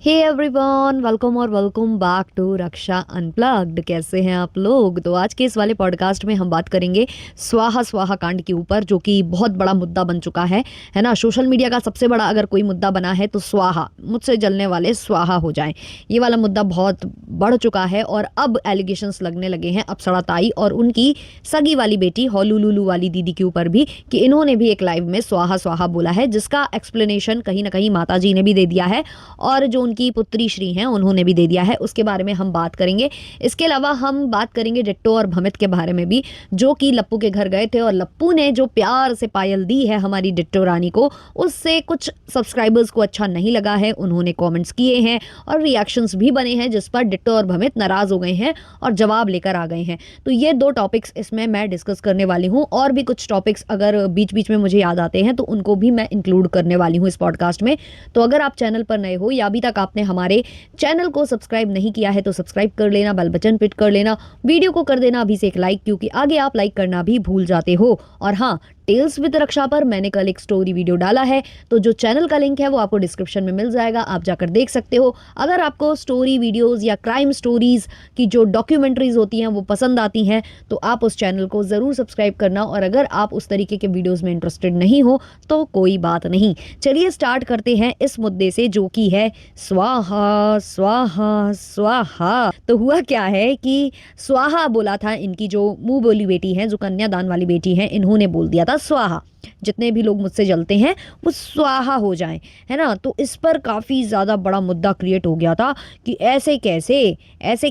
हे everyone, welcome और welcome back to Raksha unplugged. कैसे हैं आप लोग? तो आज के इस वाले पॉडकास्ट में हम बात करेंगे स्वाहा स्वाहा कांड के ऊपर, जो कि बहुत बड़ा मुद्दा बन चुका है ना। सोशल मीडिया का सबसे बड़ा अगर कोई मुद्दा बना है तो स्वाहा, मुझसे जलने वाले स्वाहा हो जाएं, ये वाला मुद्दा बहुत बढ़ चुका है। और अब एलिगेशंस लगने लगे हैं अप्सरा ताई और उनकी सगी वाली बेटी होलुलुलु वाली दीदी के ऊपर भी, कि इन्होंने भी एक लाइव में स्वाहा स्वाहा बोला है, जिसका एक्सप्लेनेशन कहीं ना कहीं माता जी ने भी दे दिया है और जो उनकी पुत्री श्री हैं उन्होंने भी दे दिया है। उसके बारे में हम बात करेंगे। इसके अलावा हम बात करेंगे डिट्टो और भमित के बारे में भी, जो कि लप्पू के घर गए थे और लप्पू ने जो प्यार से पायल दी है हमारी डिट्टो रानी को, उससे कुछ सब्सक्राइबर्स को अच्छा नहीं लगा है। उन्होंने कमेंट्स किए हैं और रिएक्शंस भी बने हैं, जिस पर डिट्टो और भमित नाराज हो गए हैं और जवाब लेकर आ गए हैं। तो ये दो टॉपिक्स इसमें मैं डिस्कस करने वाली हूँ, और भी कुछ टॉपिक्स अगर बीच बीच में मुझे याद आते हैं तो उनको भी मैं इंक्लूड करने वाली हूँ इस पॉडकास्ट में। तो अगर आप चैनल पर नए हो या अभी तक आपने हमारे चैनल को सब्सक्राइब नहीं किया है तो सब्सक्राइब कर लेना, बेल बटन पिट कर लेना, वीडियो को कर देना अभी से एक लाइक, क्योंकि आगे आप लाइक करना भी भूल जाते हो। और हाँ, टेल्स विद रक्षा पर मैंने कल एक स्टोरी वीडियो डाला है, तो जो चैनल का लिंक है वो आपको डिस्क्रिप्शन में मिल जाएगा, आप जाकर देख सकते हो। अगर आपको स्टोरी वीडियोस या क्राइम स्टोरीज की जो डॉक्यूमेंट्रीज होती हैं वो पसंद आती हैं तो आप उस चैनल को ज़रूर सब्सक्राइब करना। और अगर आप उस तरीके के वीडियोज़ में इंटरेस्टेड नहीं हो तो कोई बात नहीं। चलिए स्टार्ट करते हैं इस मुद्दे से, जो कि है स्वाहा स्वाहा स्वाहा। तो हुआ क्या है कि स्वाहा बोला था इनकी जो मुंह बोली बेटी है, जो कन्यादान वाली बेटी है, इन्होंने बोल दिया था स्वाहा, जितने भी लोग मुझसे जलते हैं वो स्वाहा हो जाएं, है ना। तो इस पर काफ़ी ज़्यादा बड़ा मुद्दा क्रिएट हो गया था कि ऐसे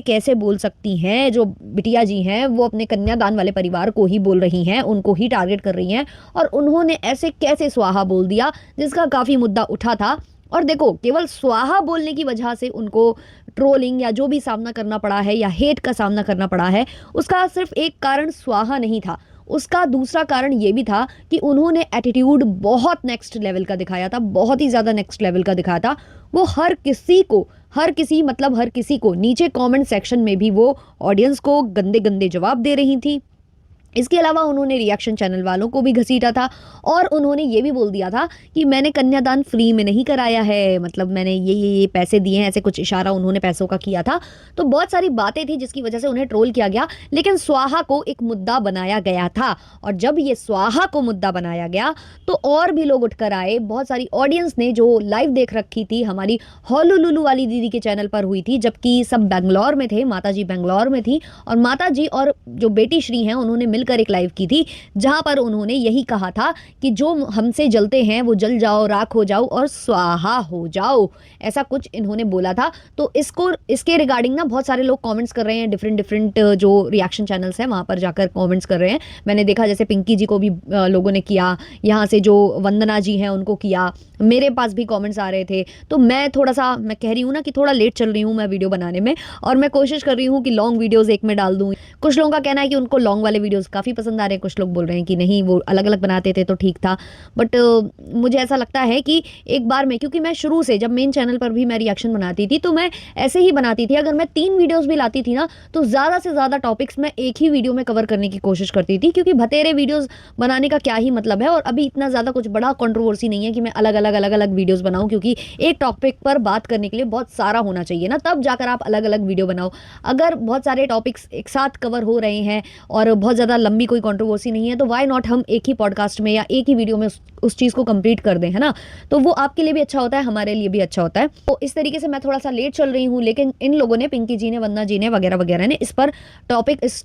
कैसे बोल सकती हैं, जो बिटिया जी हैं वो अपने कन्यादान वाले परिवार को ही बोल रही हैं, उनको ही टारगेट कर रही हैं, और उन्होंने ऐसे कैसे स्वाहा बोल दिया, जिसका काफ़ी मुद्दा उठा था। और देखो, केवल स्वाहा बोलने की वजह से उनको ट्रोलिंग या जो भी सामना करना पड़ा है या हेट का सामना करना पड़ा है, उसका सिर्फ एक कारण स्वाहा नहीं था। उसका दूसरा कारण ये भी था कि उन्होंने एटीट्यूड बहुत नेक्स्ट लेवल का दिखाया था, बहुत ही ज़्यादा नेक्स्ट लेवल का दिखाया था। वो हर किसी को नीचे कमेंट सेक्शन में भी वो ऑडियंस को गंदे गंदे जवाब दे रही थी। इसके अलावा उन्होंने रिएक्शन चैनल वालों को भी घसीटा था और उन्होंने ये भी बोल दिया था कि मैंने कन्यादान फ्री में नहीं कराया है, मतलब मैंने ये पैसे दिए हैं, ऐसे कुछ इशारा उन्होंने पैसों का किया था। तो बहुत सारी बातें थी जिसकी वजह से उन्हें ट्रोल किया गया, लेकिन स्वाहा को एक मुद्दा बनाया गया था। और जब ये स्वाहा को मुद्दा बनाया गया तो और भी लोग उठकर आए। बहुत सारी ऑडियंस ने जो लाइव देख रखी थी हमारी होलुलुलु वाली दीदी के चैनल पर हुई थी, जबकि सब बेंगलोर में थे, माता जी बेंगलोर में थी, और माता जी और जो बेटी श्री हैं उन्होंने मिलकर एक लाइव की थी, जहां पर उन्होंने यही कहा था कि जो हमसे जलते हैं वो जल जाओ, राख हो जाओ और स्वाहा हो जाओ, ऐसा कुछ इन्होंने बोला था। तो इसके रिगार्डिंग ना बहुत सारे लोग कमेंट्स कर रहे हैं, डिफरेंट जो रिएक्शन चैनल्स हैं वहां पर जाकर कमेंट्स कर रहे हैं। मैंने देखा जैसे पिंकी जी को भी लोगों ने किया, यहाँ से जो वंदना जी हैं उनको किया, मेरे पास भी कमेंट्स आ रहे थे। तो मैं कह रही हूँ ना कि थोड़ा लेट चल रही हूँ मैं वीडियो बनाने में, और मैं कोशिश कर रही हूँ कि लॉन्ग वीडियोस एक में डाल दूँ। कुछ लोगों का कहना है कि उनको लॉन्ग वाले वीडियोस काफ़ी पसंद आ रहे हैं, कुछ लोग बोल रहे हैं कि नहीं वो अलग अलग बनाते थे तो ठीक था। बट मुझे ऐसा लगता है कि एक बार में, क्योंकि मैं शुरू से जब मेन चैनल पर भी मैं रिएक्शन बनाती थी तो मैं ऐसे ही बनाती थी। अगर मैं 3 वीडियोस भी लाती थी ना तो ज़्यादा से ज़्यादा टॉपिक्स मैं एक ही वीडियो में कवर करने की कोशिश करती थी, क्योंकि भतेरे वीडियोज़ बनाने का क्या ही मतलब है। और अभी इतना ज़्यादा कुछ बड़ा कंट्रोवर्सी नहीं है कि मैं अलग अलग वीडियोज़ बनाऊँ, क्योंकि एक टॉपिक पर बात करने के लिए बहुत सारा होना चाहिए ना, तब जाकर आप अलग अलग वीडियो बनाओ। अगर बहुत सारे टॉपिक्स एक साथ कवर हो रहे हैं और बहुत ज़्यादा लंबी कोई कंट्रोवर्सी नहीं है तो वाई नॉट हम एक ही पॉडकास्ट में या एक ही वीडियो में उस चीज़ को कंप्लीट कर दें, है ना। तो वो आपके लिए भी अच्छा होता है, हमारे लिए भी अच्छा होता है। तो इस तरीके से मैं थोड़ा सा लेट चल रही हूँ, लेकिन इन लोगों ने, पिंकी जी ने, वंदना जी ने वगैरह वगैरह ने इस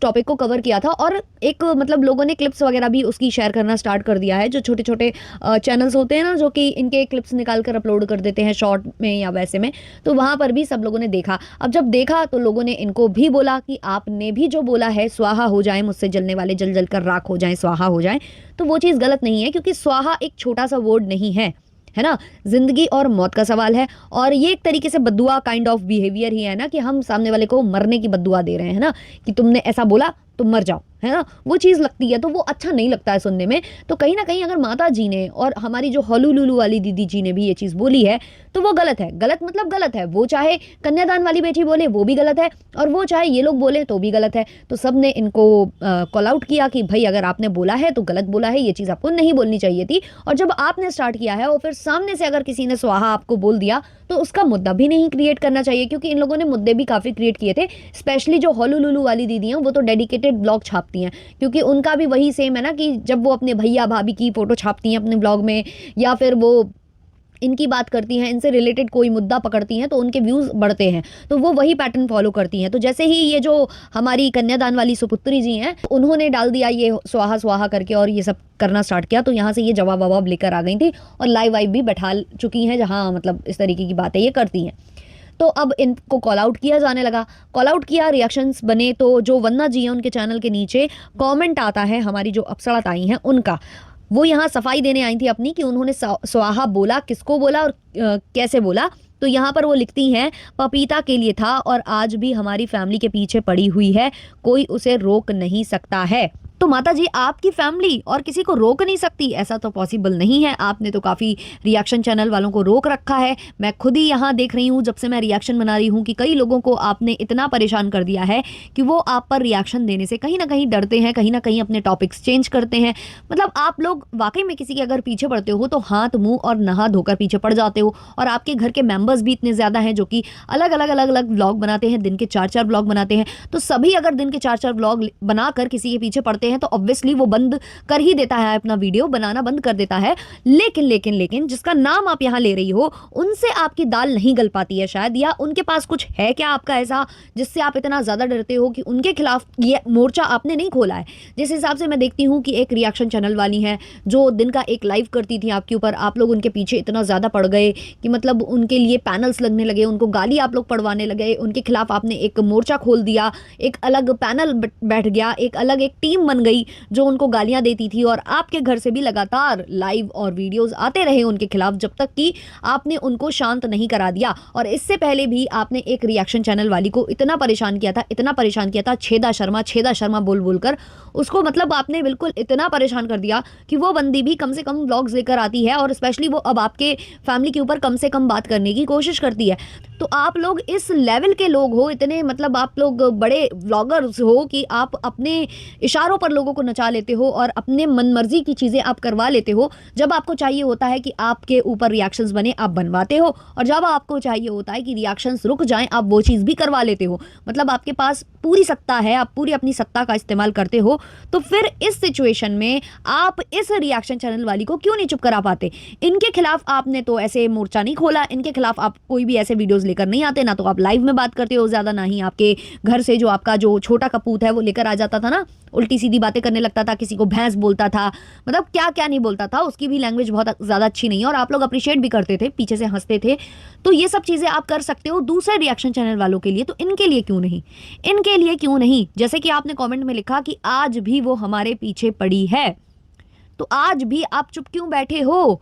टॉपिक को कवर किया था। और एक मतलब लोगों ने क्लिप्स वगैरह भी उसकी शेयर करना स्टार्ट कर दिया है। जो छोटे छोटे चैनल्स होते हैं ना, जो कि इनके क्लिप्स निकाल कर अपलोड कर देते हैं शॉर्ट में या वैसे में, तो वहाँ पर भी सब लोगों ने देखा। अब जब देखा तो लोगों ने इनको भी बोला कि आपने भी जो बोला है स्वाहा हो जाए, मुझसे जलने वाले जल जल कर राख हो जाए, स्वाहा हो जाए, तो वो चीज़ गलत नहीं है, क्योंकि स्वाहा एक छोटा सा वर्ड नहीं है, है ना। जिंदगी और मौत का सवाल है, और ये एक तरीके से बद्दुआ काइंड ऑफ बिहेवियर ही है ना, कि हम सामने वाले को मरने की बद्दुआ दे रहे हैं, है ना, कि तुमने ऐसा बोला तो मर जाओ, है ना। वो चीज़ लगती है तो वो अच्छा नहीं लगता है सुनने में। तो कहीं ना कहीं अगर माता जी ने और हमारी जो होलुलुलु वाली दीदी जी ने भी ये चीज़ बोली है तो वो गलत है। गलत मतलब गलत है, वो चाहे कन्यादान वाली बेटी बोले वो भी गलत है, और वो चाहे ये लोग बोले तो भी गलत है। तो सब ने इनको कॉल आउट किया कि भाई अगर आपने बोला है तो गलत बोला है, ये चीज़ आपको नहीं बोलनी चाहिए थी। और जब आपने स्टार्ट किया है और फिर सामने से अगर किसी ने स्वाहा आपको बोल दिया तो उसका मुद्दा भी नहीं क्रिएट करना चाहिए, क्योंकि इन लोगों ने मुद्दे भी काफ़ी क्रिएट किए थे। स्पेशली जो हॉलू लुलू वाली दीदी हैं वो तो डेडिकेटेड ब्लॉग छापती हैं, क्योंकि उनका भी वही सेम है ना कि जब वो अपने भैया भाभी की फ़ोटो छापती हैं अपने ब्लॉग में, या फिर वो इनकी बात करती हैं, इनसे रिलेटेड कोई मुद्दा पकड़ती हैं तो उनके व्यूज़ बढ़ते हैं। तो वो वही पैटर्न फॉलो करती हैं। तो जैसे ही ये जो हमारी कन्यादान वाली सुपुत्री जी हैं, उन्होंने डाल दिया ये स्वाहा स्वाहा करके और ये सब करना स्टार्ट किया, तो यहाँ से ये जवाब ववाब लेकर आ गई थी और लाइव वाइव भी बैठा चुकी हैं, जहाँ मतलब इस तरीके की बातें ये करती हैं। तो अब इनको कॉल आउट किया जाने लगा। कॉल आउट किया, रिएक्शंस बने, तो जो वंदना जी हैं उनके चैनल के नीचे कमेंट आता है हमारी जो अप्सरा ताई हैं उनका। वो यहाँ सफाई देने आई थी अपनी कि उन्होंने स्वाहा बोला, किसको बोला और कैसे बोला। तो यहाँ पर वो लिखती हैं, पपीता के लिए था और आज भी हमारी फैमिली के पीछे पड़ी हुई है, कोई उसे रोक नहीं सकता है। तो माता जी, आपकी फैमिली और किसी को रोक नहीं सकती, ऐसा तो पॉसिबल नहीं है। आपने तो काफ़ी रिएक्शन चैनल वालों को रोक रखा है। मैं खुद ही यहाँ देख रही हूँ जब से मैं रिएक्शन बना रही हूँ कि कई लोगों को आपने इतना परेशान कर दिया है कि वो आप पर रिएक्शन देने से कहीं ना कहीं डरते हैं, कहीं ना कहीं अपने टॉपिक्स चेंज करते हैं। मतलब आप लोग वाकई में किसी के अगर पीछे पड़ते हो तो हाथ मुंह और नहा धोकर पीछे पड़ जाते हो। और आपके घर के मेंबर्स भी इतने ज़्यादा हैं जो कि अलग अलग अलग अलग ब्लॉग बनाते हैं, दिन के 4-4 ब्लॉग बनाते हैं। तो सभी अगर दिन के 4-4 ब्लॉग बनाकर किसी के पीछे पड़ते हैं तो ऑब्वियसली वो बंद कर ही देता है, अपना वीडियो बनाना बंद कर देता है। लेकिन लेकिन लेकिन जिसका नाम आप यहाँ ले रही हो, उनसे आपकी दाल नहीं गल पाती है शायद, या उनके पास कुछ है क्या आपका ऐसा जिससे आप इतना ज़्यादा डरते हो कि उनके खिलाफ ये मोर्चा आपने नहीं खोला है। जिस हिसाब से मैं देखती हूँ कि एक रिएक्शन चैनल वाली हैं जो दिन का एक लाइव करती थी आपके ऊपर, आप लोग उनके पीछे इतना ज़्यादा पड़ गए कि मतलब उनके लिए पैनल्स लगने लगे, उनको गाली आप लोग पढ़वाने लगे, उनके खिलाफ आपने एक मोर्चा खोल दिया, एक अलग पैनल बैठ गया, एक अलग एक टीम बन गई जो उनको गालियां देती थी। और आपके घर से भी लगातार लाइव और वीडियोस आते रहे उनके खिलाफ, जब तक कि आपने उनको शांत नहीं करा दिया। और इससे पहले भी आपने एक रिएक्शन चैनल वाली को इतना परेशान किया था, इतना परेशान किया था, छेदा शर्मा बोल बोलकर उसको, मतलब आपने बिल्कुल इतना परेशान कर दिया कि वो बंदी भी कम से कम व्लॉग्स लेकर आती है, और स्पेशली वो अब आपके फैमिली के ऊपर कम से कम बात करने की कोशिश करती है। तो आप लोग इस लेवल के लोग हो, इतने मतलब आप लोग बड़े व्लॉगर्स हो कि आप अपने इशारों पर लोगों को नचा लेते हो और अपने मनमर्जी की चीज़ें आप करवा लेते हो। जब आपको चाहिए होता है कि आपके ऊपर रिएक्शंस बने, आप बनवाते हो, और जब आपको चाहिए होता है कि रिएक्शंस रुक जाएं, आप वो चीज़ भी करवा लेते हो। मतलब आपके पास पूरी सत्ता है, आप पूरी अपनी सत्ता का इस्तेमाल करते हो। तो फिर इस सिचुएशन में आप इस रिएक्शन चैनल वाली को क्यों नहीं चुप करा पाते? इनके खिलाफ आपने तो ऐसे मोर्चा नहीं खोला, इनके खिलाफ आप कोई भी ऐसे वीडियोस लेकर नहीं आते, ना तो आप लाइव में बात करते हो ज़्यादा, ना ही आपके घर से जो आपका जो छोटा कपूत है वो लेकर आ जाता था ना, उल्टी सीधी बातें करने लगता था, किसी को भैंस बोलता था, मतलब क्या क्या नहीं बोलता था, उसकी भी लैंग्वेज बहुत ज़्यादा अच्छी नहीं है, और आप लोग अप्रिशिएट भी करते थे, पीछे से हंसते थे। तो ये सब चीज़ें आप कर सकते हो दूसरे रिएक्शन चैनल वालों के लिए, तो इनके लिए क्यों नहीं? इनके लिए क्यों नहीं? जैसे कि आपने कमेंट में लिखा कि आज भी वो हमारे पीछे पड़ी है, तो आज भी आप चुप क्यों बैठे हो?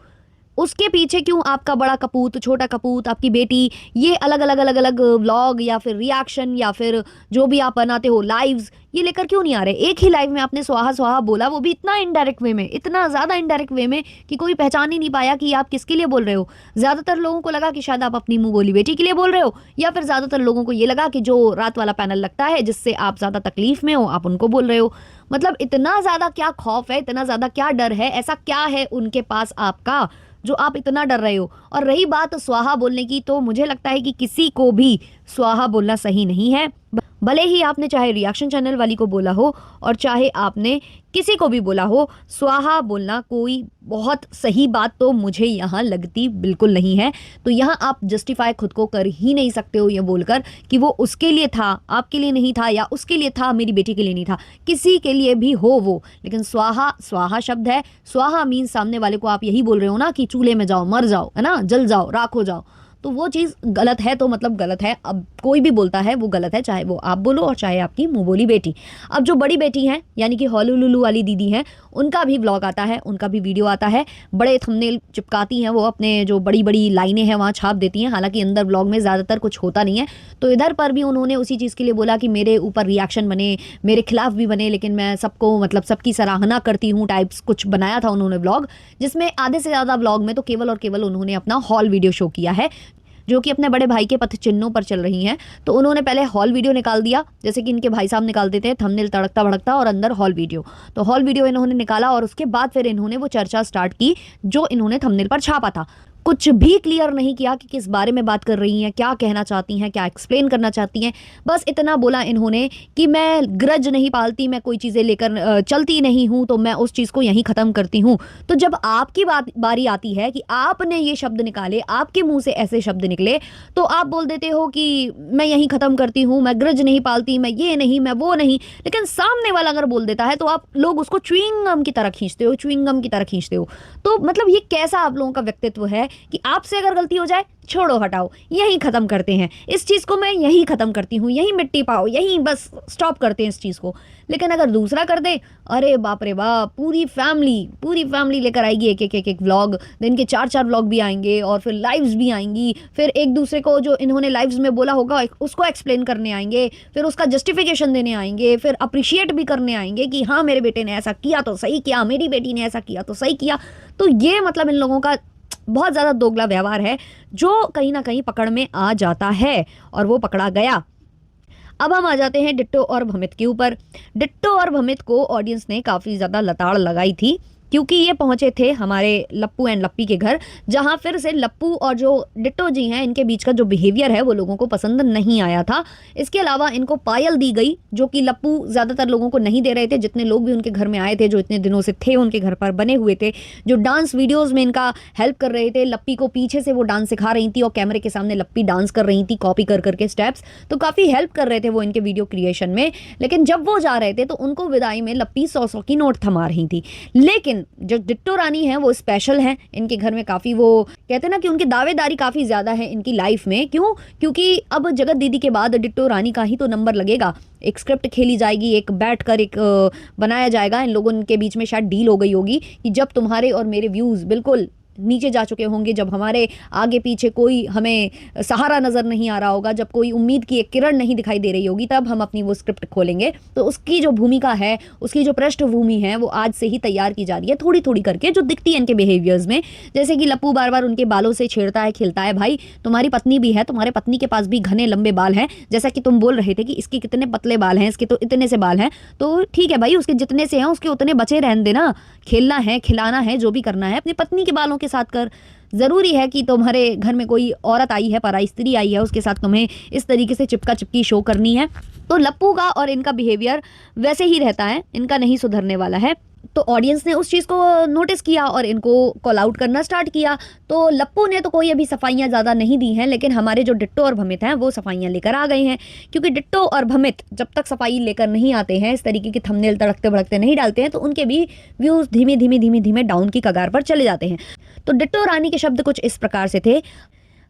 उसके पीछे क्यों आपका बड़ा कपूत, छोटा कपूत, आपकी बेटी, ये अलग अलग अलग अलग व्लॉग या फिर रिएक्शन या फिर जो भी आप बनाते हो लाइव्स, ये लेकर क्यों नहीं आ रहे? एक ही लाइव में आपने स्वाहा स्वाहा बोला, वो भी इतना इनडायरेक्ट वे में, इतना ज़्यादा इनडायरेक्ट वे में कि कोई पहचान ही नहीं पाया कि आप किसके लिए बोल रहे हो। ज़्यादातर लोगों को लगा कि शायद आप अपनी मुंह बोली बेटी के लिए बोल रहे हो, या फिर ज़्यादातर लोगों को ये लगा कि जो रात वाला पैनल लगता है जिससे आप ज़्यादा तकलीफ में हो, आप उनको बोल रहे हो। मतलब इतना ज़्यादा क्या खौफ है, इतना ज़्यादा क्या डर है, ऐसा क्या है उनके पास आपका जो आप इतना डर रहे हो? और रही बात स्वाहा बोलने की, तो मुझे लगता है कि किसी को भी स्वाहा बोलना सही नहीं है। भले ही आपने चाहे रिएक्शन चैनल वाली को बोला हो और चाहे आपने किसी को भी बोला हो, स्वाहा बोलना कोई बहुत सही बात तो मुझे यहाँ लगती बिल्कुल नहीं है। तो यहाँ आप जस्टिफाई खुद को कर ही नहीं सकते हो ये बोलकर कि वो उसके लिए था, आपके लिए नहीं था, या उसके लिए था, मेरी बेटी के लिए नहीं था, किसी के लिए भी हो वो। लेकिन स्वाहा, स्वाहा शब्द है, स्वाहा मीन सामने वाले को आप यही बोल रहे हो ना कि चूल्हे में जाओ, मर जाओ, है ना, जल जाओ, राख हो जाओ। तो वो चीज़ गलत है तो मतलब गलत है। अब कोई भी बोलता है वो गलत है, चाहे वो आप बोलो और चाहे आपकी मुँह बोली बेटी। अब जो बड़ी बेटी हैं यानी कि हॉलुलुलु वाली दीदी हैं, उनका भी व्लॉग आता है, उनका भी वीडियो आता है, बड़े थंबनेल चिपकाती हैं वो, अपने जो बड़ी-बड़ी लाइनें हैं वहाँ छाप देती हैं, हालाँकि अंदर व्लॉग में ज़्यादातर कुछ होता नहीं है। तो इधर पर भी उन्होंने उसी चीज़ के लिए बोला कि मेरे ऊपर रिएक्शन बने, मेरे खिलाफ भी बने, लेकिन मैं सबको मतलब सबकी सराहना करती हूँ टाइप्स कुछ बनाया था उन्होंने व्लॉग, जिसमें आधे से ज़्यादा व्लॉग में तो केवल और केवल उन्होंने अपना हॉल वीडियो शो किया है, जो कि अपने बड़े भाई के पथ चिन्हों पर चल रही हैं। तो उन्होंने पहले हॉल वीडियो निकाल दिया, जैसे कि इनके भाई साहब निकाल देते हैं थंबनेल तड़कता भड़कता और अंदर हॉल वीडियो। तो हॉल वीडियो इन्होंने निकाला और उसके बाद फिर इन्होंने वो चर्चा स्टार्ट की जो इन्होंने थंबनेल पर छापा था। कुछ भी क्लियर नहीं किया कि किस बारे में बात कर रही हैं, क्या कहना चाहती हैं, क्या एक्सप्लेन करना चाहती हैं। बस इतना बोला इन्होंने कि मैं ग्रज नहीं पालती, मैं कोई चीज़ें लेकर चलती नहीं हूँ, तो मैं उस चीज़ को यहीं ख़त्म करती हूँ। तो जब आपकी बारी आती है कि आपने ये शब्द निकाले, आपके मुंह से ऐसे शब्द निकले, तो आप बोल देते हो कि मैं यहीं ख़त्म करती हूँ, मैं ग्रज नहीं पालती, मैं ये नहीं, मैं वो नहीं। लेकिन सामने वाला अगर बोल देता है तो आप लोग उसको च्युइंग गम की तरह खींचते हो, च्युइंग गम की तरह खींचते हो। तो मतलब ये कैसा आप लोगों का व्यक्तित्व है कि आपसे अगर गलती हो जाए, छोड़ो हटाओ, यहीं ख़त्म करते हैं इस चीज़ को, मैं यहीं ख़त्म करती हूँ, यहीं मिट्टी पाओ, यहीं बस स्टॉप करते हैं इस चीज़ को। लेकिन अगर दूसरा कर दे, अरे बाप रे बाप, पूरी फैमिली लेकर आएगी एक व्लॉग, दिन के 4-4 व्लॉग भी आएंगे और फिर लाइव्स भी आएंगी, फिर एक दूसरे को जो इन्होंने लाइव्स में बोला होगा उसको एक्सप्लेन करने आएंगे, फिर उसका जस्टिफिकेशन देने आएंगे, फिर अप्रिशिएट भी करने आएंगे कि हाँ मेरे बेटे ने ऐसा किया तो सही किया, मेरी बेटी ने ऐसा किया तो सही किया। तो ये मतलब इन लोगों का बहुत ज़्यादा दोगला व्यवहार है जो कहीं ना कहीं पकड़ में आ जाता है, और वो पकड़ा गया। अब हम आ जाते हैं डिट्टो और भमित के ऊपर। डिट्टो और भमित को ऑडियंस ने काफ़ी ज़्यादा लताड़ लगाई थी, क्योंकि ये पहुंचे थे हमारे लप्पू एंड लप्पी के घर, जहां फिर से लप्पू और जो डिट्टो जी हैं इनके बीच का जो बिहेवियर है वो लोगों को पसंद नहीं आया था। इसके अलावा इनको पायल दी गई, जो कि लप्पू ज़्यादातर लोगों को नहीं दे रहे थे। जितने लोग भी उनके घर में आए थे, जो इतने दिनों से थे उनके घर पर बने हुए थे, जो डांस वीडियोज़ में इनका हेल्प कर रहे थे, लप्पी को पीछे से वो डांस सिखा रही थी और कैमरे के सामने लप्पी डांस कर रही थी कॉपी कर करके स्टेप्स, तो काफ़ी हेल्प कर रहे थे वो इनके वीडियो क्रिएशन में। लेकिन जब वो जा रहे थे तो उनको विदाई में लप्पी 100-100 की नोट थमा रही थी। लेकिन जो डिट्टो रानी है वो स्पेशल है इनके घर में, काफ़ी वो कहते हैं ना कि उनकी दावेदारी काफ़ी ज़्यादा है इनकी लाइफ में। क्यों? क्योंकि अब जगत दीदी के बाद डिट्टो रानी का ही तो नंबर लगेगा। एक स्क्रिप्ट खेली जाएगी, एक बैठ कर एक बनाया जाएगा, इन लोगों के बीच में शायद डील हो गई होगी कि जब तुम्हारे और मेरे व्यूज़ बिल्कुल नीचे जा चुके होंगे, जब हमारे आगे पीछे कोई हमें सहारा नज़र नहीं आ रहा होगा, जब कोई उम्मीद की एक किरण नहीं दिखाई दे रही होगी, तब हम अपनी वो स्क्रिप्ट खोलेंगे। तो उसकी जो भूमिका है, उसकी जो पृष्ठभूमि है, वो आज से ही तैयार की जा रही है थोड़ी थोड़ी करके, जो दिखती है इनके बिहेवियर्स में। जैसे कि लप्पू बार बार उनके बालों से छेड़ता है, खिलता है, भाई तुम्हारी पत्नी भी है, तुम्हारे पत्नी के पास भी घने लंबे बाल हैं, जैसा कि तुम बोल रहे थे कि इसके कितने पतले बाल हैं, इसके तो इतने से बाल हैं, तो ठीक है भाई, उसके जितने से हैं उसके उतने बचे रहने देना। खेलना है, खिलाना है, जो भी करना है अपनी पत्नी के बालों के साथ कर। ज़रूरी है कि तुम्हारे घर में कोई औरत आई है, पराई स्त्री आई है, उसके साथ तुम्हें इस तरीके से चिपका चिपकी शो करनी है? तो लप्पू का और इनका बिहेवियर वैसे ही रहता है, इनका नहीं सुधरने वाला है। तो ऑडियंस ने उस चीज़ को नोटिस किया और इनको कॉल आउट करना स्टार्ट किया। तो लप्पू ने तो कोई अभी सफाइयाँ ज़्यादा नहीं दी हैं, लेकिन हमारे जो डिट्टो और भमित हैं वो सफाइयाँ लेकर आ गए हैं। क्योंकि डिट्टो और भमित जब तक सफाई लेकर नहीं आते हैं, इस तरीके की थंबनेल तड़कते भड़कते नहीं डालते हैं, तो उनके भी व्यूज़ धीमे डाउन की कगार पर चले जाते हैं। तो डिट्टो रानी के शब्द कुछ इस प्रकार से थे: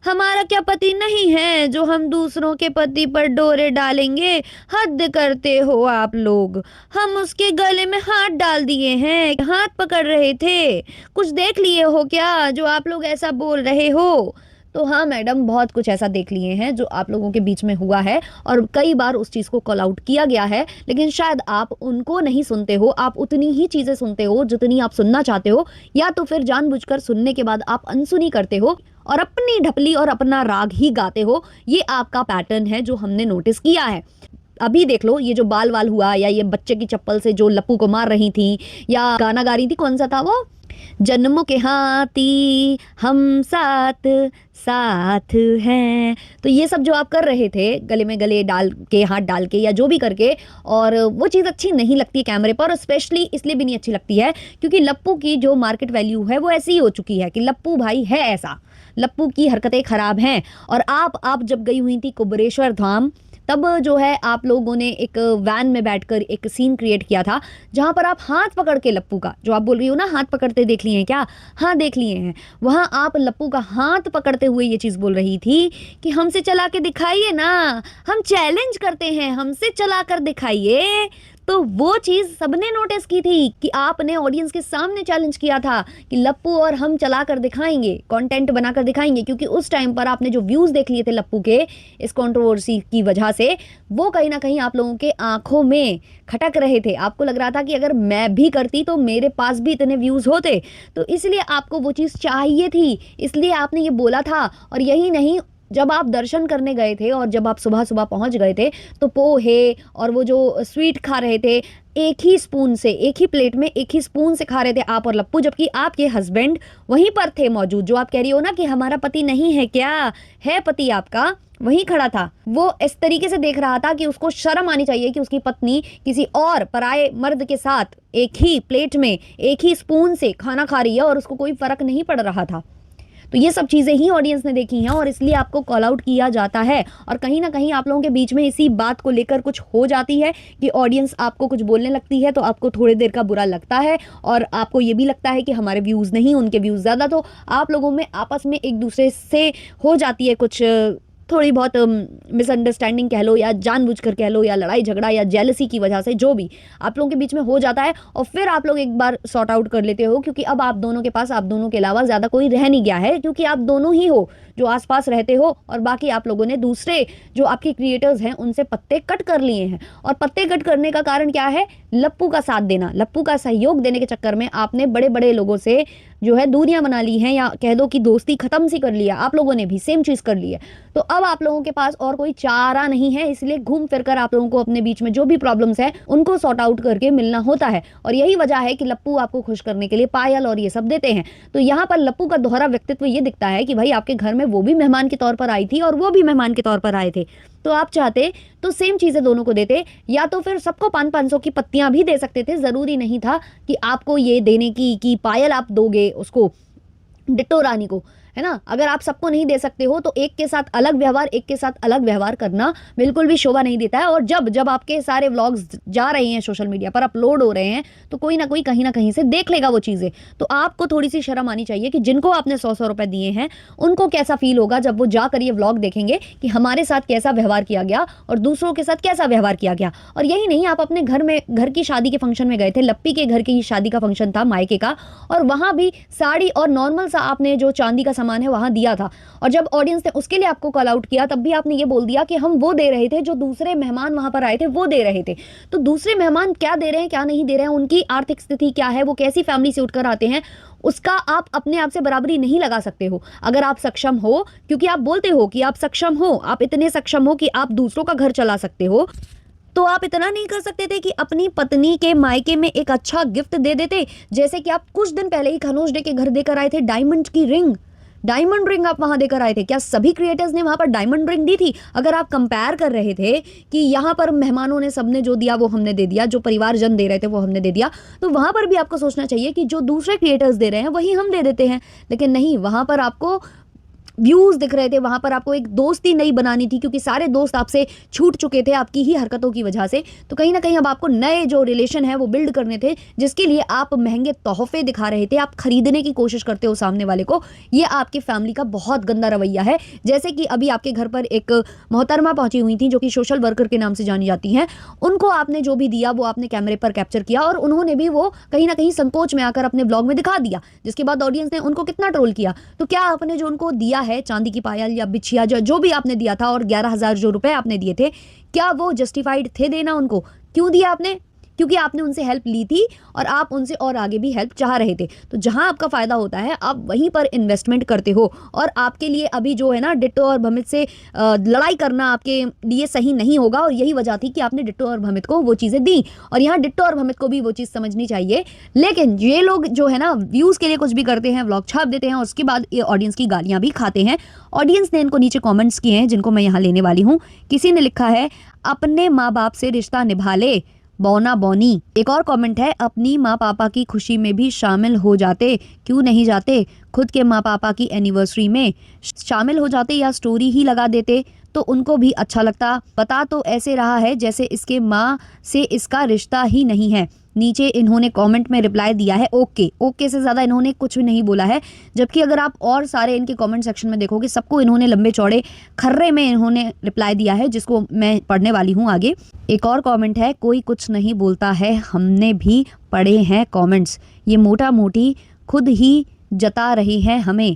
हमारा क्या पति नहीं है जो हम दूसरों के पति पर डोरे डालेंगे? हद करते हो आप लोग। हम उसके गले में हाथ डाल दिए हैं, हाथ पकड़ रहे थे। कुछ देख लिए हो क्या जो आप लोग ऐसा बोल रहे हो? तो हाँ मैडम, बहुत कुछ ऐसा देख लिए हैं जो आप लोगों के बीच में हुआ है और कई बार उस चीज़ को कॉल आउट किया गया है, लेकिन शायद आप उनको नहीं सुनते हो। आप उतनी ही चीज़ें सुनते हो जितनी आप सुनना चाहते हो, या तो फिर जानबूझकर सुनने के बाद आप अनसुनी करते हो और अपनी ढपली और अपना राग ही गाते हो। ये आपका पैटर्न है जो हमने नोटिस किया है। अभी देख लो, ये जो बाल वाल हुआ, या ये बच्चे की चप्पल से जो लप्पू को मार रही थी, या गाना गा रही थी, कौन सा था वो, जन्मों के हाथी हम साथ साथ हैं। तो ये सब जो आप कर रहे थे, गले में गले डाल के, हाथ डाल के, या जो भी करके, और वो चीज़ अच्छी नहीं लगती कैमरे पर। और स्पेशली इसलिए भी नहीं अच्छी लगती है क्योंकि लप्पू की जो मार्केट वैल्यू है वो ऐसी ही हो चुकी है कि लप्पू भाई है ऐसा, लप्पू की हरकतें खराब हैं। और आप जब गई हुई थी कुबेरेश्वर धाम, तब जो है आप लोगों ने एक वैन में बैठकर एक सीन क्रिएट किया था, जहाँ पर आप हाथ पकड़ के लप्पू का, जो आप बोल रही हो ना हाथ पकड़ते देख लिए हैं क्या, हाँ देख लिए हैं, वहाँ आप लप्पू का हाथ पकड़ते हुए ये चीज़ बोल रही थी कि हमसे चला के दिखाइए ना, हम चैलेंज करते हैं, हमसे चला कर दिखाइए। तो वो चीज़ सबने नोटिस की थी कि आपने ऑडियंस के सामने चैलेंज किया था कि लप्पू और हम चला कर दिखाएंगे, कंटेंट बनाकर दिखाएंगे, क्योंकि उस टाइम पर आपने जो व्यूज़ देख लिए थे लप्पू के इस कंट्रोवर्सी की वजह से, वो कहीं ना कहीं आप लोगों के आंखों में खटक रहे थे। आपको लग रहा था कि अगर मैं भी करती तो मेरे पास भी इतने व्यूज़ होते, तो इसलिए आपको वो चीज़ चाहिए थी, इसलिए आपने ये बोला था। और यही नहीं, जब आप दर्शन करने गए थे और जब आप सुबह सुबह पहुंच गए थे तो पोहे और वो जो स्वीट खा रहे थे, एक ही स्पून से, एक ही प्लेट में एक ही स्पून से खा रहे थे आप और लप्पू, जबकि आपके हस्बैंड वहीं पर थे मौजूद। जो आप कह रही हो ना कि हमारा पति नहीं है, क्या है पति आपका, वहीं खड़ा था। वो इस तरीके से देख रहा था कि उसको शर्म आनी चाहिए कि उसकी पत्नी किसी और पराये मर्द के साथ एक ही प्लेट में एक ही स्पून से खाना खा रही है और उसको कोई फर्क नहीं पड़ रहा था। तो ये सब चीज़ें ही ऑडियंस ने देखी हैं और इसलिए आपको कॉल आउट किया जाता है। और कहीं ना कहीं आप लोगों के बीच में इसी बात को लेकर कुछ हो जाती है कि ऑडियंस आपको कुछ बोलने लगती है तो आपको थोड़ी देर का बुरा लगता है और आपको ये भी लगता है कि हमारे व्यूज़ नहीं, उनके व्यूज़ ज़्यादा। तो आप लोगों में आपस में एक दूसरे से हो जाती है कुछ थोड़ी बहुत मिसअंडरस्टैंडिंग कह लो या जानबूझकर कह लो या लड़ाई झगड़ा या जेलसी की वजह से, जो भी आप लोगों के बीच में हो जाता है। और फिर आप लोग एक बार सॉर्ट आउट कर लेते हो, क्योंकि अब आप दोनों के पास आप दोनों के अलावा ज़्यादा कोई रह नहीं गया है, क्योंकि आप दोनों ही हो जो आसपास रहते हो और बाकी आप लोगों ने दूसरे जो आपके क्रिएटर्स हैं उनसे पत्ते कट कर लिए हैं। और पत्ते कट करने का कारण क्या है, लप्पू का साथ देना, लप्पू का सहयोग देने के चक्कर में आपने बड़े बड़े लोगों से जो है दूरियां बना ली हैं, या कह दो कि दोस्ती खत्म सी कर लिया। आप लोगों ने भी सेम चीज़ कर ली है। तो अब आप लोगों के पास और कोई चारा नहीं है, इसलिए घूम फिर कर आप लोगों को अपने बीच में जो भी प्रॉब्लम्स है उनको सॉर्ट आउट करके मिलना होता है। और यही वजह है कि लप्पू आपको खुश करने के लिए पायल और ये सब देते हैं। तो यहाँ पर लप्पू का दोहरा व्यक्तित्व ये दिखता है कि भाई आपके घर में वो भी मेहमान के तौर पर आई थी और वो भी मेहमान के तौर पर आए थे, तो आप चाहते तो सेम चीज़ें दोनों को देते, या तो फिर सबको 500 की पत्तियां भी दे सकते थे। ज़रूरी नहीं था कि आपको ये देने की कि पायल आप दोगे उसको, डिट्टो रानी को, है ना। अगर आप सबको नहीं दे सकते हो तो एक के साथ अलग व्यवहार, एक के साथ अलग व्यवहार करना बिल्कुल भी शोभा नहीं देता है। और जब जब आपके सारे व्लॉग्स जा रहे हैं सोशल मीडिया पर, अपलोड हो रहे हैं, तो कोई ना कोई कहीं ना कहीं से देख लेगा वो चीज़ें। तो आपको थोड़ी सी शर्म आनी चाहिए कि जिनको आपने 100-100 रुपए दिए हैं उनको कैसा फील होगा जब वो जाकर ये व्लॉग देखेंगे कि हमारे साथ कैसा व्यवहार किया गया और दूसरों के साथ कैसा व्यवहार किया गया। और यही नहीं, आप अपने घर में, घर की शादी के फंक्शन में गए थे, लप्पी के घर की शादी का फंक्शन था मायके का, और वहाँ भी साड़ी और नॉर्मल सा आपने जो चांदी का सामान है वहाँ दिया था। और जब ऑडियंस ने उसके लिए आपको कॉल आउट किया तब भी आपने ये बोल दिया कि हम वो दे रहे थे जो दूसरे मेहमान वहां पर आए थे वो दे रहे थे। तो दूसरे मेहमान क्या दे रहे हैं, क्या नहीं दे रहे हैं, उनकी आर्थिक स्थिति क्या है, वो कैसी फैमिली से उठकर आते हैं, उसका आप अपने आप से बराबरी नहीं लगा सकते हो। अगर आप सक्षम हो, क्योंकि आप बोलते हो कि आप सक्षम हो, आप इतने सक्षम हो कि आप दूसरों का घर चला सकते हो, तो आप इतना नहीं कर सकते थे कि अपनी पत्नी के मायके में एक अच्छा गिफ्ट दे देते। जैसे कि आप कुछ दिन पहले ही खनोज डे के घर देकर आए थे डायमंड की रिंग, डायमंड रिंग आप वहां देकर आए थे। क्या सभी क्रिएटर्स ने वहां पर डायमंड रिंग दी थी? अगर आप कंपेयर कर रहे थे कि यहाँ पर मेहमानों ने सबने जो दिया वो हमने दे दिया, जो परिवारजन दे रहे थे वो हमने दे दिया, तो वहां पर भी आपको सोचना चाहिए कि जो दूसरे क्रिएटर्स दे रहे हैं वही हम दे देते हैं। लेकिन नहीं, वहां पर आपको व्यूज दिख रहे थे, वहां पर आपको एक दोस्ती नहीं बनानी थी, क्योंकि सारे दोस्त आपसे छूट चुके थे आपकी ही हरकतों की वजह से। तो कहीं ना कहीं अब आपको नए जो रिलेशन है वो बिल्ड करने थे, जिसके लिए आप महंगे तोहफे दिखा रहे थे, आप खरीदने की कोशिश करते हो सामने वाले को। ये आपकी फैमिली का बहुत गंदा रवैया है। जैसे कि अभी आपके घर पर एक मोहतरमा पहुंची हुई थी जो कि सोशल वर्कर के नाम से जानी जाती हैं, उनको आपने जो भी दिया वो आपने कैमरे पर कैप्चर किया और उन्होंने भी वो कहीं ना कहीं संकोच में आकर अपने ब्लॉग में दिखा दिया, जिसके बाद ऑडियंस ने उनको कितना ट्रोल किया। तो क्या आपने जो उनको दिया है चांदी की पायल या बिछिया, जो भी आपने दिया था, और 11,000 जो रुपए आपने दिए थे, क्या वो जस्टिफाइड थे देना उनको? क्यों दिया आपने? क्योंकि आपने उनसे हेल्प ली थी और आप उनसे और आगे भी हेल्प चाह रहे थे। तो जहां आपका फायदा होता है आप वहीं पर इन्वेस्टमेंट करते हो। और आपके लिए अभी जो है ना डिट्टो और भमित से लड़ाई करना आपके लिए सही नहीं होगा, और यही वजह थी कि आपने डिट्टो और भमित को वो चीज़ें दी। और यहाँ डिट्टो और भमित को भी वो चीज़ समझनी चाहिए। लेकिन ये लोग जो है ना व्यूज़ के लिए कुछ भी करते हैं, व्लॉग छाप देते हैं और उसके बाद ये ऑडियंस की गालियाँ भी खाते हैं। ऑडियंस ने इनको नीचे कॉमेंट्स किए हैं जिनको मैं यहाँ लेने वाली हूँ। किसी ने लिखा है, अपने माँ बाप से रिश्ता निभा ले बौना बौनी। एक और कमेंट है, अपनी माँ पापा की खुशी में भी शामिल हो जाते, क्यों नहीं जाते? खुद के माँ पापा की एनिवर्सरी में शामिल हो जाते या स्टोरी ही लगा देते तो उनको भी अच्छा लगता। पता तो ऐसे रहा है जैसे इसके माँ से इसका रिश्ता ही नहीं है। नीचे इन्होंने कमेंट में रिप्लाई दिया है ओके। ओके से ज़्यादा इन्होंने कुछ भी नहीं बोला है, जबकि अगर आप और सारे इनके कमेंट सेक्शन में देखोगे सबको इन्होंने लंबे चौड़े खर्रे में इन्होंने रिप्लाई दिया है, जिसको मैं पढ़ने वाली हूँ आगे। एक और कमेंट है, कोई कुछ नहीं बोलता है, हमने भी पढ़े हैं कमेंट्स, ये मोटा मोटी खुद ही जता रही है हमें।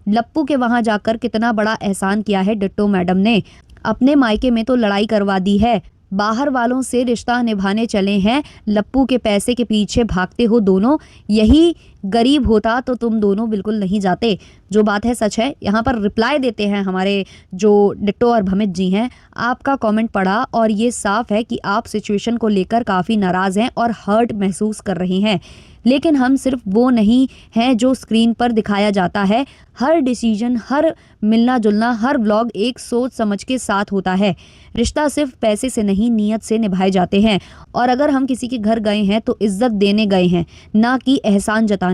लप्पू के वहाँ जाकर कितना बड़ा एहसान किया है डिट्टो मैडम ने, अपने मायके में तो लड़ाई करवा दी है, बाहर वालों से रिश्ता निभाने चले हैं, लप्पू के पैसे के पीछे भागते हो दोनों, यही गरीब होता तो तुम दोनों बिल्कुल नहीं जाते। जो बात है सच है। यहाँ पर रिप्लाई देते हैं हमारे जो डिट्टो और भमित जी हैं। आपका कमेंट पढ़ा और ये साफ है कि आप सिचुएशन को लेकर काफ़ी नाराज़ हैं और हर्ट महसूस कर रहे हैं, लेकिन हम सिर्फ वो नहीं हैं जो स्क्रीन पर दिखाया जाता है। हर डिसीजन, हर मिलना जुलना, हर व्लॉग एक सोच समझ के साथ होता है। रिश्ता सिर्फ पैसे से नहीं, नीयत से निभाए जाते हैं। और अगर हम किसी के घर गए हैं तो इज्जत देने गए हैं, ना कि एहसान जताने।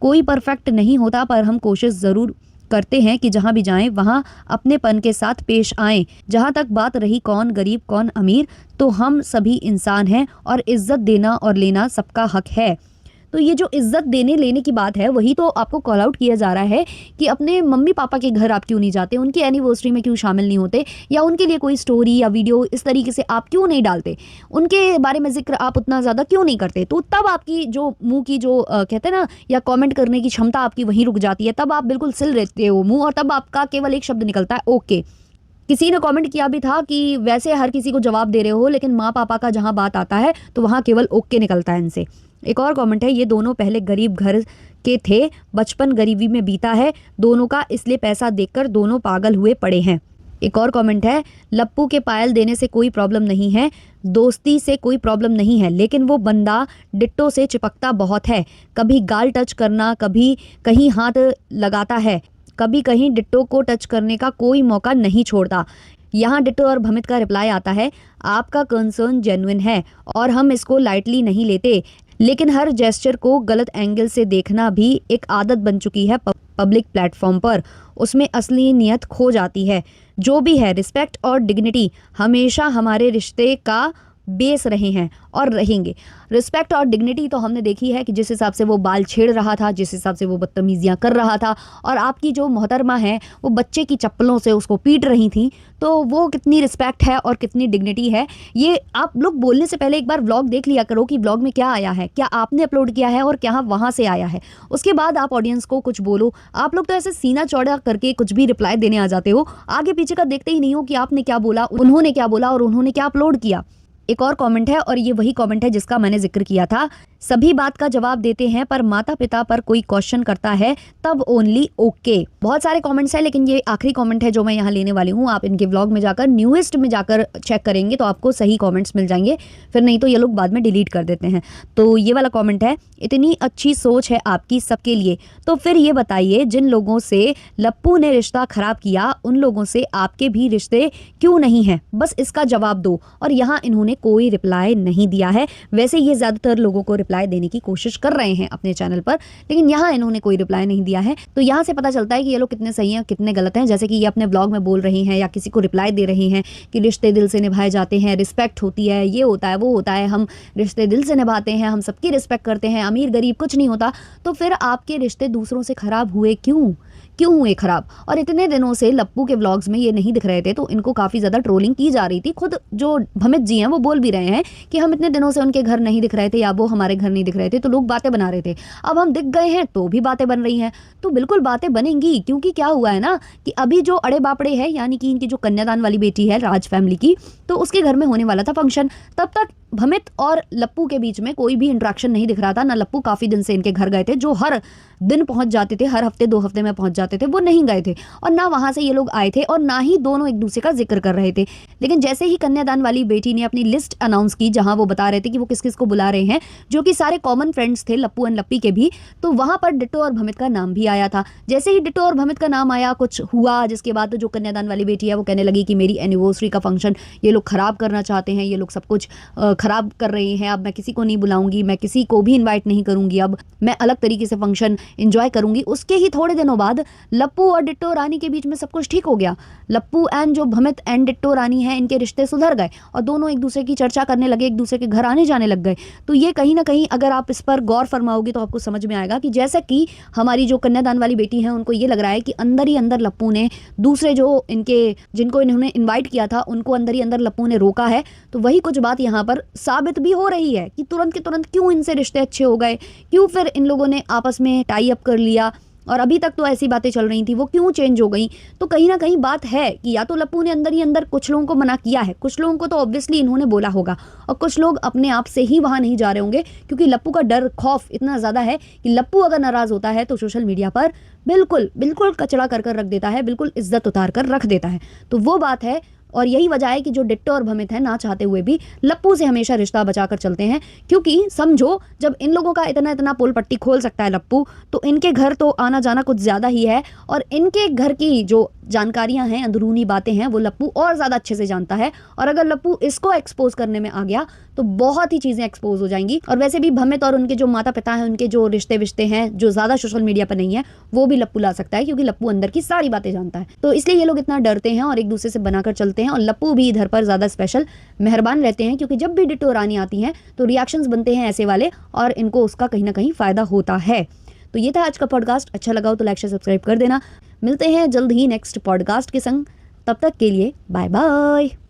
कोई परफेक्ट नहीं होता, पर हम कोशिश ज़रूर करते हैं कि जहाँ भी जाएं वहाँ अपनेपन के साथ पेश आएं। जहाँ तक बात रही कौन गरीब कौन अमीर, तो हम सभी इंसान हैं और इज्जत देना और लेना सबका हक है। तो ये जो इज्जत देने लेने की बात है वही तो आपको कॉल आउट किया जा रहा है कि अपने मम्मी पापा के घर आप क्यों नहीं जाते, उनकी एनिवर्सरी में क्यों शामिल नहीं होते, या उनके लिए कोई स्टोरी या वीडियो इस तरीके से आप क्यों नहीं डालते, उनके बारे में जिक्र आप उतना ज़्यादा क्यों नहीं करते। तो तब आपकी जो मुंह की जो कहते हैं ना, या कमेंट करने की क्षमता आपकी वहीं रुक जाती है। तब आप बिल्कुल सिल रहते हो मुँह, और तब आपका केवल एक शब्द निकलता है ओके। किसी ने कमेंट किया भी था कि वैसे हर किसी को जवाब दे रहे हो, लेकिन माँ पापा का जहाँ बात आता है तो वहाँ केवल ओके निकलता है इनसे। एक और कमेंट है, ये दोनों पहले गरीब घर के थे, बचपन गरीबी में बीता है दोनों का, इसलिए पैसा देखकर दोनों पागल हुए पड़े हैं। एक और कमेंट है, लप्पू के पायल देने से कोई प्रॉब्लम नहीं है, दोस्ती से कोई प्रॉब्लम नहीं है, लेकिन वो बंदा डिट्टो से चिपकता बहुत है। कभी गाल टच करना, कभी कहीं हाथ लगाता है, कभी कहीं डिट्टो को टच करने का कोई मौका नहीं छोड़ता। यहाँ डिट्टो और भमित का रिप्लाई आता है, आपका कंसर्न जेन्युइन है और हम इसको लाइटली नहीं लेते, लेकिन हर जेस्चर को गलत एंगल से देखना भी एक आदत बन चुकी है पब्लिक प्लेटफॉर्म पर, उसमें असली नियत खो जाती है। जो भी है, रिस्पेक्ट और डिग्निटी हमेशा हमारे रिश्ते का बेस रहे हैं और रहेंगे। रिस्पेक्ट और डिग्निटी तो हमने देखी है कि जिस हिसाब से वो बाल छेड़ रहा था, जिस हिसाब से वो बदतमीजियां कर रहा था, और आपकी जो मोहतरमा है वो बच्चे की चप्पलों से उसको पीट रही थी, तो वो कितनी रिस्पेक्ट है और कितनी डिग्निटी है। ये आप लोग बोलने से पहले एक बार व्लॉग देख लिया करो कि व्लॉग में क्या आया है, क्या आपने अपलोड किया है और क्या वहाँ से आया है, उसके बाद आप ऑडियंस को कुछ बोलो। आप लोग तो ऐसे सीना चौड़ा करके कुछ भी रिप्लाई देने आ जाते हो, आगे पीछे का देखते ही नहीं हो कि आपने क्या बोला, उन्होंने क्या बोला और उन्होंने क्या अपलोड किया। एक और कमेंट है, और ये वही कमेंट है जिसका मैंने जिक्र किया था, सभी बात का जवाब देते हैं पर माता पिता पर कोई क्वेश्चन करता है तब ओनली ओके। बहुत सारे कमेंट्स हैं, लेकिन ये आखिरी कमेंट है जो मैं यहाँ लेने वाली हूँ। आप इनके व्लॉग में जाकर न्यूएस्ट में जाकर चेक करेंगे तो आपको सही कमेंट्स मिल जाएंगे, फिर नहीं तो ये लोग बाद में डिलीट कर देते हैं। तो ये वाला कमेंट है, इतनी अच्छी सोच है आपकी सबके लिए, तो फिर ये बताइए जिन लोगों से लप्पू ने रिश्ता खराब किया उन लोगों से आपके भी रिश्ते क्यों नहीं हैं, बस इसका जवाब दो। और यहाँ इन्होंने कोई रिप्लाई नहीं दिया है। वैसे ये ज़्यादातर लोगों को रिप्लाई देने की कोशिश कर रहे हैं अपने चैनल पर, लेकिन यहाँ इन्होंने कोई रिप्लाई नहीं दिया है। तो यहाँ से पता चलता है कि ये लोग कितने सही हैं कितने गलत हैं। जैसे कि ये अपने ब्लॉग में बोल रही हैं या किसी को रिप्लाई दे रही हैं कि रिश्ते दिल से निभाए जाते हैं, रिस्पेक्ट होती है, ये होता है वो होता है, हम रिश्ते दिल से निभाते हैं, हम सबकी रिस्पेक्ट करते हैं, अमीर गरीब कुछ नहीं होता। तो फिर आपके रिश्ते दूसरों से खराब हुए क्यों हुए खराब? और इतने दिनों से लप्पू के व्लॉग्स में ये नहीं दिख रहे थे, तो इनको काफ़ी ज़्यादा ट्रोलिंग की जा रही थी। खुद जो भमित जी हैं वो बोल भी रहे हैं कि हम इतने दिनों से उनके घर नहीं दिख रहे थे या वो हमारे घर नहीं दिख रहे थे, तो लोग बातें बना रहे थे। अब हम दिख गए हैं तो भी बातें बन रही हैं, तो बिल्कुल बातें बनेंगी, क्योंकि क्या हुआ है ना कि अभी जो अड़े बापड़े है, यानी कि इनकी जो कन्यादान वाली बेटी है राज फैमिली की, तो उसके घर में होने वाला था फंक्शन। तब तक भमित और लप्पू के बीच में कोई भी इंट्रैक्शन नहीं दिख रहा था ना। लप्पू काफ़ी दिन से इनके घर गए थे, जो हर दिन पहुंच जाते थे, हर हफ्ते 2 हफ्ते में पहुंच जाते थे, वो नहीं गए थे, और ना वहां से ये लोग आए थे, और ना ही दोनों एक दूसरे का जिक्र कर रहे थे। लेकिन जैसे ही कन्यादान वाली बेटी ने अपनी लिस्ट अनाउंस की, जहां वो बता रहे थे कि वो किस किस को बुला रहे हैं, जो कि सारे कॉमन फ्रेंड्स थे लप्पू एंड लप्पी के भी, तो वहां पर डिट्टो और भमित का नाम भी आया था। जैसे ही डिट्टो और भमित का नाम आया, कुछ हुआ, जिसके बाद तो जो कन्यादान वाली बेटी है वो कहने लगी कि मेरी एनिवर्सरी का फंक्शन ये लोग खराब करना चाहते हैं, ये लोग सब कुछ ख़राब कर रहे हैं, अब मैं किसी को नहीं बुलाऊंगी, मैं किसी को भी इन्वाइट नहीं करूंगी, अब मैं अलग तरीके से फंक्शन एंजॉय करूंगी। उसके ही थोड़े दिनों बाद लप्पू और डिट्टो रानी के बीच में सब कुछ ठीक हो गया। लप्पू एंड जो भमित एंड डिट्टो रानी है, इनके रिश्ते सुधर गए और दोनों एक दूसरे की चर्चा करने लगे, एक दूसरे के घर आने जाने लग गए। तो ये कहीं ना कहीं अगर आप इस पर गौर फरमाओगे तो आपको समझ में आएगा कि जैसे कि हमारी जो कन्यादान वाली बेटी है, उनको ये लग रहा है कि अंदर ही अंदर लप्पू ने दूसरे जो इनके जिनको इन्होंने इन्वाइट किया था उनको अंदर ही अंदर लप्पू ने रोका है। तो वही कुछ बात यहाँ पर साबित भी हो रही है कि तुरंत के तुरंत क्यों इनसे रिश्ते अच्छे हो गए, क्यों फिर इन लोगों ने आपस में टाई अप कर लिया, और अभी तक तो ऐसी बातें चल रही थी वो क्यों चेंज हो गई। तो कहीं ना कहीं बात है कि या तो लप्पू ने अंदर ही अंदर कुछ लोगों को मना किया है, कुछ लोगों को तो ऑब्वियसली इन्होंने बोला होगा, और कुछ लोग अपने आप से ही वहां नहीं जा रहे होंगे, क्योंकि लप्पू का डर खौफ इतना ज़्यादा है कि लप्पू अगर नाराज़ होता है तो सोशल मीडिया पर बिल्कुल बिल्कुल कचड़ा कर कर रख देता है, बिल्कुल इज्जत उतार कर रख देता है। तो वो बात है, और यही वजह है कि जो डिट्टो और भमित है ना चाहते हुए भी लप्पू से हमेशा रिश्ता बचाकर चलते हैं, क्योंकि समझो जब इन लोगों का इतना इतना पोल पट्टी खोल सकता है लप्पू, तो इनके घर तो आना जाना कुछ ज़्यादा ही है, और इनके घर की जो जानकारियां हैं, अंदरूनी बातें हैं, वो लप्पू और ज़्यादा अच्छे से जानता है। और अगर लप्पू इसको एक्सपोज करने में आ गया तो बहुत ही चीज़ें एक्सपोज हो जाएंगी। और वैसे भी भमित और उनके जो माता पिता हैं, उनके जो रिश्ते विश्ते हैं जो ज़्यादा सोशल मीडिया पर नहीं है, वो भी लप्पू ला सकता है, क्योंकि लप्पू अंदर की सारी बातें जानता है। तो इसलिए ये लोग इतना डरते हैं और एक दूसरे से बनाकर चलते हैं, और लप्पू भी इधर पर ज़्यादा स्पेशल मेहरबान रहते हैं, क्योंकि जब भी डिट्टो रानी आती हैं तो रिएक्शंस बनते हैं ऐसे वाले, और इनको उसका कहीं ना कहीं फ़ायदा होता है। तो ये था आज का पॉडकास्ट। अच्छा लगा हो तो लाइक शेयर सब्सक्राइब कर देना। मिलते हैं जल्द ही नेक्स्ट पॉडकास्ट के संग, तब तक के लिए बाय बाय।